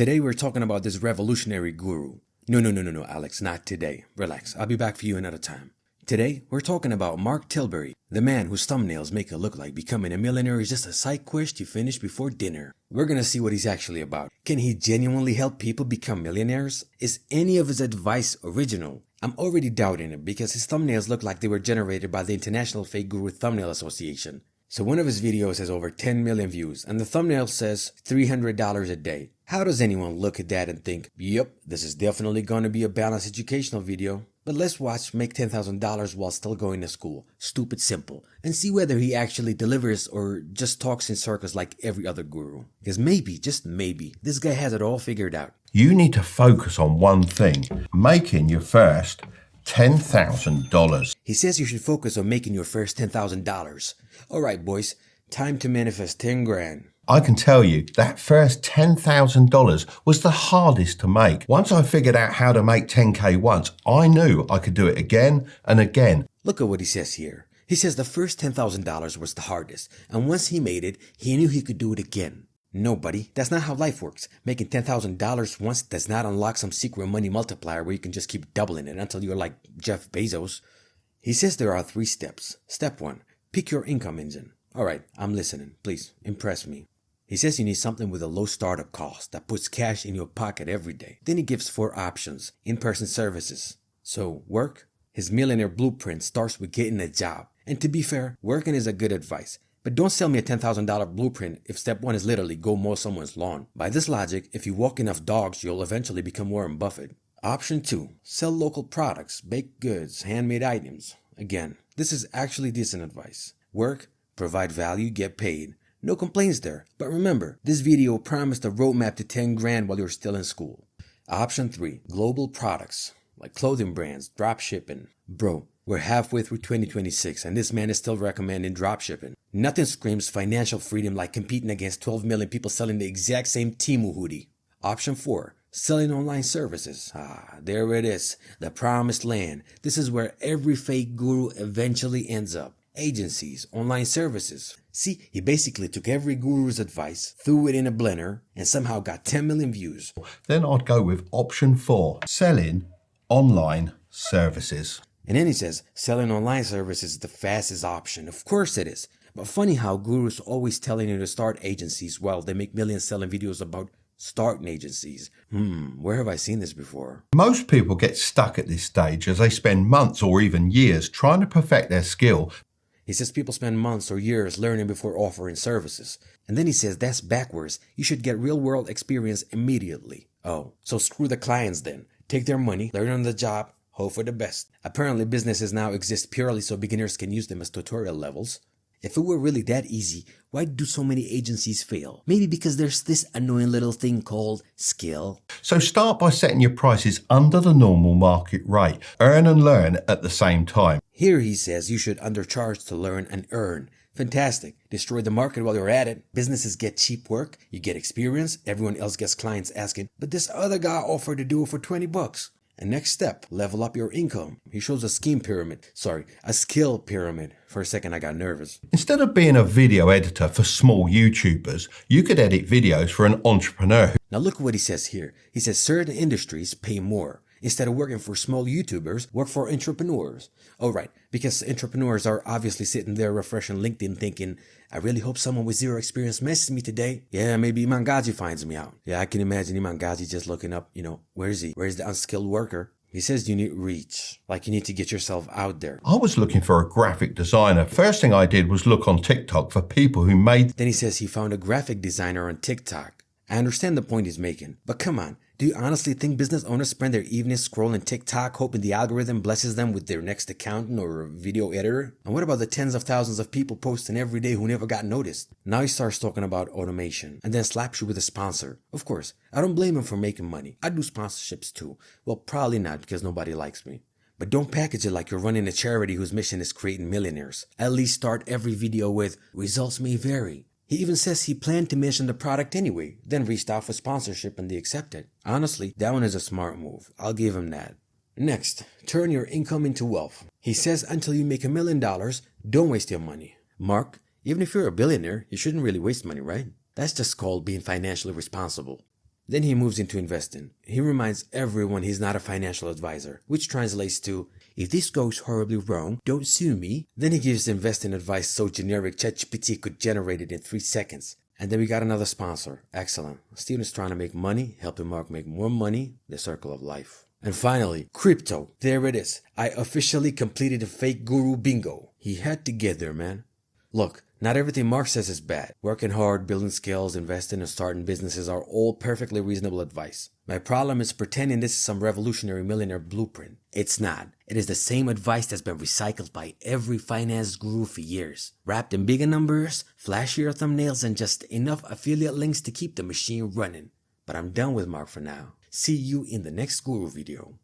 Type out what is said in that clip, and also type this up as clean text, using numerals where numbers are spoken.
Today we're talking about this revolutionary guru. No, Alex, not today. Relax, I'll be back for you another time. Today, we're talking about Mark Tilbury, the man whose thumbnails make it look like becoming a millionaire is just a side quest you finish before dinner. We're gonna see what he's actually about. Can he genuinely help people become millionaires? Is any of his advice original? I'm already doubting it because his thumbnails look like they were generated by the International Fake Guru Thumbnail Association. So one of his videos has over 10 million views and the thumbnail says $300 a day. How does anyone look at that and think, yep, this is definitely going to be a balanced educational video? But let's watch make $10,000 while still going to school. Stupid simple. And see whether he actually delivers or just talks in circles like every other guru. Because maybe, just maybe, this guy has it all figured out. You need to focus on one thing, making your first $10,000. He says you should focus on making your first $10,000. Alright boys, time to manifest 10 grand. I can tell you that first $10,000 was the hardest to make. Once I figured out how to make 10K once, I knew I could do it again and again. Look at what he says here. He says the first $10,000 was the hardest, and once he made it, he knew he could do it again. No, buddy, that's not how life works. Making $10,000 once does not unlock some secret money multiplier where you can just keep doubling it until you're like Jeff Bezos. He says there are 3 steps. Step 1, pick your income engine. Alright, I'm listening. Please, impress me. He says you need something with a low startup cost that puts cash in your pocket every day. Then he gives 4 options. In-person services. So, work? His millionaire blueprint starts with getting a job. And to be fair, working is a good advice. But don't sell me a $10,000 blueprint if step 1 is literally go mow someone's lawn. By this logic, if you walk enough dogs, you'll eventually become Warren Buffett. Option 2. Sell local products, baked goods, handmade items. Again, this is actually decent advice. Work, provide value, get paid. No complaints there, but remember, this video promised a roadmap to 10 grand while you're still in school. Option 3, global products, like clothing brands, dropshipping. Bro, we're halfway through 2026 and this man is still recommending dropshipping. Nothing screams financial freedom like competing against 12 million people selling the exact same Temu hoodie. Option 4, selling online services. There it is, the promised land. This is where every fake guru eventually ends up. Agencies, online services. See, he basically took every guru's advice, threw it in a blender, and somehow got 10 million views. Then I'd go with option 4, selling online services. And then he says, selling online services is the fastest option. Of course it is. But funny how gurus always telling you to start agencies while they make millions selling videos about starting agencies. Where have I seen this before? Most people get stuck at this stage as they spend months or even years trying to perfect their skill. He says people spend months or years learning before offering services. And then he says that's backwards. You should get real-world experience immediately. Oh, so screw the clients then. Take their money, learn on the job, hope for the best. Apparently businesses now exist purely so beginners can use them as tutorial levels. If it were really that easy, why do so many agencies fail? Maybe because there's this annoying little thing called skill. So start by setting your prices under the normal market rate. Earn and learn at the same time. Here he says you should undercharge to learn and earn. Fantastic. Destroy the market while you're at it. Businesses get cheap work. You get experience. Everyone else gets clients asking, but this other guy offered to do it for 20 bucks. And next step, level up your income. He shows a skill pyramid. For a second, I got nervous. Instead of being a video editor for small YouTubers, you could edit videos for an entrepreneur. Now look what he says here. He says certain industries pay more. Instead of working for small YouTubers, work for entrepreneurs. Oh, right, because entrepreneurs are obviously sitting there refreshing LinkedIn thinking, I really hope someone with zero experience messages me today. Yeah, maybe Imangaji finds me out. Yeah, I can imagine Imangaji just looking up, where is he? Where's the unskilled worker? He says you need reach, like you need to get yourself out there. I was looking for a graphic designer. First thing I did was look on TikTok for people who made... Then he says he found a graphic designer on TikTok. I understand the point he's making, but come on. Do you honestly think business owners spend their evenings scrolling TikTok hoping the algorithm blesses them with their next accountant or video editor? And what about the tens of thousands of people posting every day who never got noticed? Now he starts talking about automation and then slaps you with a sponsor. Of course, I don't blame him for making money. I do sponsorships too. Well, probably not because nobody likes me. But don't package it like you're running a charity whose mission is creating millionaires. At least start every video with, results may vary. He even says he planned to mention the product anyway, then reached out for sponsorship and they accepted. Honestly, that one is a smart move. I'll give him that. Next, turn your income into wealth. He says until you make $1 million, don't waste your money. Mark, even if you're a billionaire, you shouldn't really waste money, right? That's just called being financially responsible. Then he moves into investing. He reminds everyone he's not a financial advisor, which translates to, if this goes horribly wrong, don't sue me. Then he gives investing advice so generic ChatGPT could generate it in 3 seconds. And then we got another sponsor. Excellent. Students trying to make money, helping Mark make more money, the circle of life. And finally, crypto. There it is. I officially completed a fake guru bingo. He had to get there, man. Look, not everything Mark says is bad. Working hard, building skills, investing, and starting businesses are all perfectly reasonable advice. My problem is pretending this is some revolutionary millionaire blueprint. It's not. It is the same advice that's been recycled by every finance guru for years. Wrapped in bigger numbers, flashier thumbnails, and just enough affiliate links to keep the machine running. But I'm done with Mark for now. See you in the next guru video.